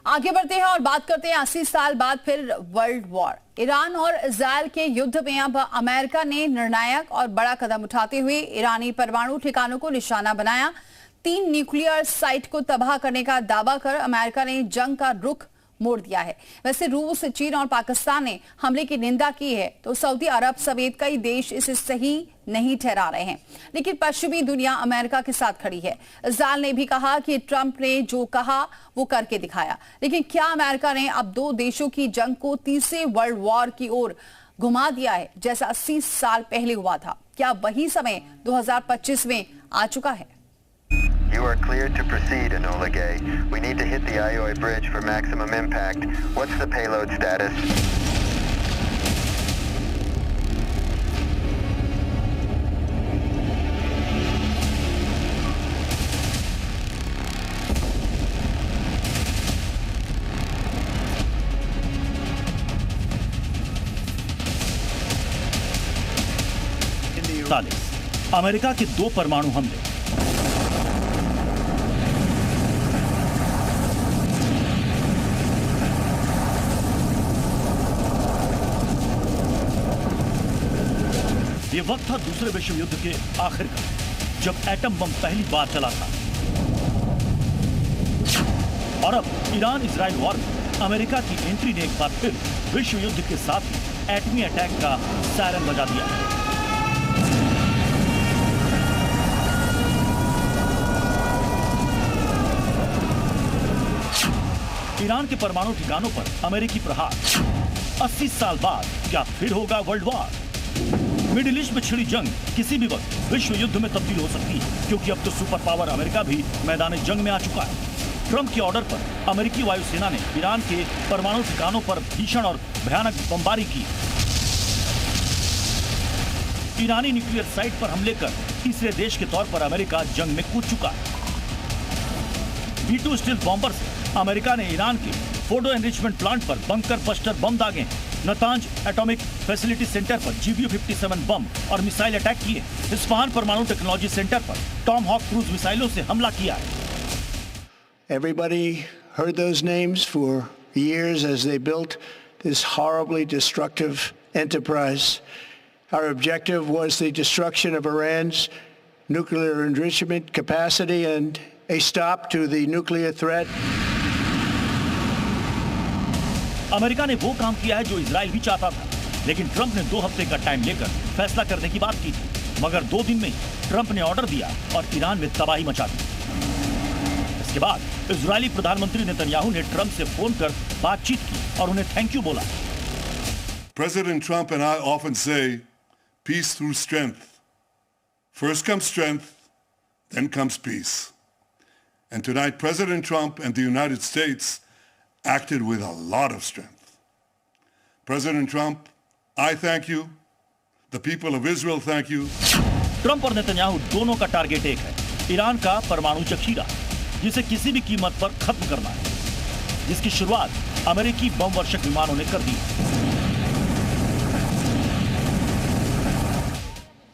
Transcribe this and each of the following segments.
आगे बढ़ते हैं और बात करते हैं 80 साल बाद फिर वर्ल्ड वॉर। ईरान और इजराइल के युद्ध में अब अमेरिका ने निर्णायक और बड़ा कदम उठाते हुए ईरानी परमाणु ठिकानों को निशाना बनाया। 3 न्यूक्लियर साइट को तबाह करने का दावा कर अमेरिका ने जंग का रुख मोड़ दिया है। वैसे रूस, चीन और पाकिस्तान ने हमले की निंदा की है, तो सऊदी अरब समेत कई देश इसे सही नहीं ठहरा रहे हैं, लेकिन पश्चिमी दुनिया अमेरिका के साथ खड़ी है। इजराइल ने भी कहा कि ट्रंप ने जो कहा वो करके दिखाया, लेकिन क्या अमेरिका ने अब 2 देशों की जंग को तीसरे वर्ल्ड वॉर की ओर घुमा दिया है, जैसा 80 साल पहले हुआ था? क्या वही समय 2025 में आ चुका है? You are cleared to proceed, Enola Gay. We need to hit the Ioi bridge for maximum impact. What's the payload status? America के 2 परमाणु हमले। ये वक्त था दूसरे विश्व युद्ध के आखिर का, जब एटम बम पहली बार चला था। और अब ईरान इजराइल वॉर में अमेरिका की एंट्री ने एक बार फिर विश्व युद्ध के साथ ही एटमी अटैक का सायरन बजा दिया है। ईरान के परमाणु ठिकानों पर अमेरिकी प्रहार। 80 साल बाद क्या फिर होगा वर्ल्ड वॉर? मिडिल ईस्ट में छिड़ी जंग किसी भी वक्त विश्व युद्ध में तब्दील हो सकती है, क्योंकि अब तो सुपर पावर अमेरिका भी मैदान जंग में आ चुका है। ट्रंप के ऑर्डर पर अमेरिकी वायुसेना ने ईरान के परमाणु ठिकानों पर भीषण और भयानक बमबारी की। ईरानी न्यूक्लियर साइट पर हमले कर तीसरे देश के तौर पर अमेरिका जंग में कूद चुका है। B-2 स्टील्थ बॉम्बर से अमेरिका ने ईरान के फोर्डो एनरिचमेंट प्लांट पर बंकर बस्टर बम दागे, नतांज एटॉमिक फैसिलिटी सेंटर पर GBU-57 बम और मिसाइल अटैक किए, इस्फहान परमाणु टेक्नोलॉजी सेंटर पर टॉम हॉक क्रूज मिसाइलों से हमला किया है। Everybody heard those names for years as they built this horribly destructive enterprise. Our objective was the destruction of Iran's nuclear enrichment capacity and a stop to the nuclear threat. America ने वो काम किया है जो Israel भी चाहता था, लेकिन ट्रंप ने 2 हफ्ते का टाइम लेकर फैसला करने की बात की थी, मगर 2 दिन में ही ट्रंप ने ऑर्डर दिया और ईरान में तबाही मचा दी। इसके बाद इजरायली प्रधानमंत्री नेतन्याहू ने ट्रंप से फोन कर बातचीत की और उन्हें थैंक यू बोला। President Trump and I often say, peace through strength. First comes strength, then comes peace. And tonight, President Trump and the United States acted with a lot of strength. President Trump, I thank you. The people of Israel thank you. Trump और Netanyahu दोनों का target एक है, Iran का परमाणु जखीरा, जिसे किसी भी कीमत पर खत्म करना है, जिसकी शुरुआत अमेरिकी बम वर्षक विमानों ने कर दी।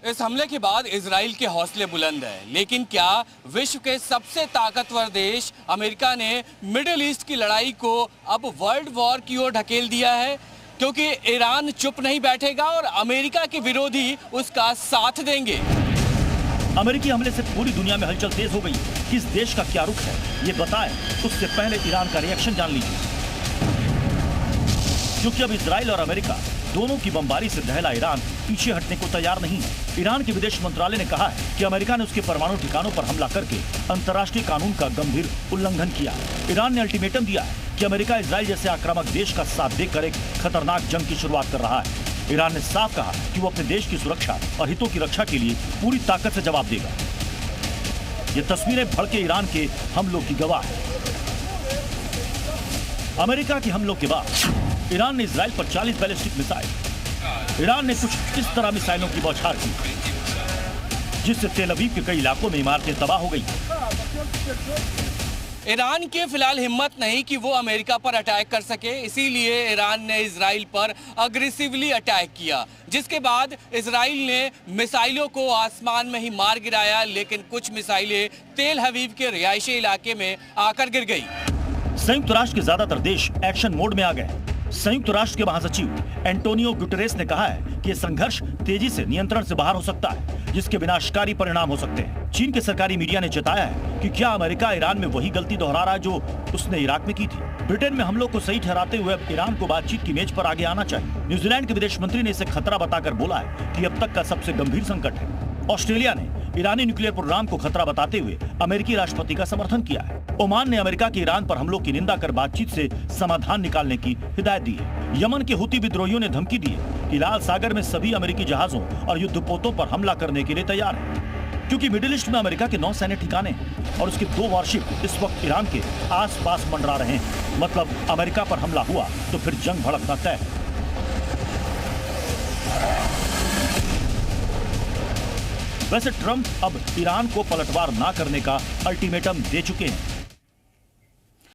इस हमले के बाद इजराइल के हौसले बुलंद हैं, लेकिन क्या विश्व के सबसे ताकतवर देश अमेरिका ने मिडिल ईस्ट की लड़ाई को अब वर्ल्ड वॉर की ओर ढकेल दिया है? क्योंकि ईरान चुप नहीं बैठेगा और अमेरिका के विरोधी उसका साथ देंगे। अमेरिकी हमले से पूरी दुनिया में हलचल तेज हो गई। किस देश का क्या रुख है ये बताएं, उससे पहले ईरान का रिएक्शन जान लीजिए, क्योंकि अब इजराइल और अमेरिका दोनों की बमबारी से दहला ईरान पीछे हटने को तैयार नहीं है। ईरान के विदेश मंत्रालय ने कहा है कि अमेरिका ने उसके परमाणु ठिकानों पर हमला करके अंतर्राष्ट्रीय कानून का गंभीर उल्लंघन किया। ईरान ने अल्टीमेटम दिया है कि अमेरिका इजराइल जैसे आक्रामक देश का साथ देकर एक खतरनाक जंग की शुरुआत कर रहा है। ईरान ने साफ कहा कि वो अपने देश की सुरक्षा और हितों की रक्षा के लिए पूरी ताकत से जवाब देगा। ये तस्वीरें भड़के ईरान के हमलों की गवाह है। अमेरिका के हमलों के बाद ईरान ने इजराइल पर 40 बैलिस्टिक मिसाइल। ईरान ने कुछ इस तरह मिसाइलों की बौछार की, जिससे तेल अवीव के कई इलाकों में इमारतें तबाह हो गई। ईरान के फिलहाल हिम्मत नहीं कि वो अमेरिका पर अटैक कर सके, इसीलिए ईरान ने इजराइल पर अग्रेसिवली अटैक किया, जिसके बाद इजराइल ने मिसाइलों को आसमान में ही मार गिराया, लेकिन कुछ मिसाइलें तेल अवीव के रिहायशी इलाके में आकर गिर गई। संयुक्त राष्ट्र के ज्यादातर देश एक्शन मोड में आ गए हैं। संयुक्त राष्ट्र के महासचिव एंटोनियो गुटेरेस ने कहा है कि संघर्ष तेजी से नियंत्रण से बाहर हो सकता है, जिसके विनाशकारी परिणाम हो सकते हैं। चीन के सरकारी मीडिया ने जताया है कि क्या अमेरिका ईरान में वही गलती दोहरा रहा है जो उसने इराक में की थी। ब्रिटेन में हमलों को सही ठहराते हुए अब ईरान को बातचीत की मेज पर आगे आना चाहिए। न्यूजीलैंड के विदेश मंत्री ने इसे खतरा बताकर बोला है कि अब तक का सबसे गंभीर संकट है। ऑस्ट्रेलिया ने ईरानी न्यूक्लियर प्रोग्राम को खतरा बताते हुए अमेरिकी राष्ट्रपति का समर्थन किया है। ओमान ने अमेरिका के ईरान पर हमलों की निंदा कर बातचीत से समाधान निकालने की हिदायत दी है। यमन के हुती विद्रोहियों ने धमकी दी है कि लाल सागर में सभी अमेरिकी जहाजों और युद्धपोतों पर हमला करने के लिए तैयार है, क्योंकि मिडिल ईस्ट में अमेरिका के 9 सैन्य ठिकाने हैं और उसके 2 वॉरशिप इस वक्त ईरान के आसपास मंडरा रहे हैं। मतलब अमेरिका पर हमला हुआ तो फिर जंग भड़कना तय है। वैसे ट्रंप अब ईरान को पलटवार ना करने का अल्टीमेटम दे चुके हैं।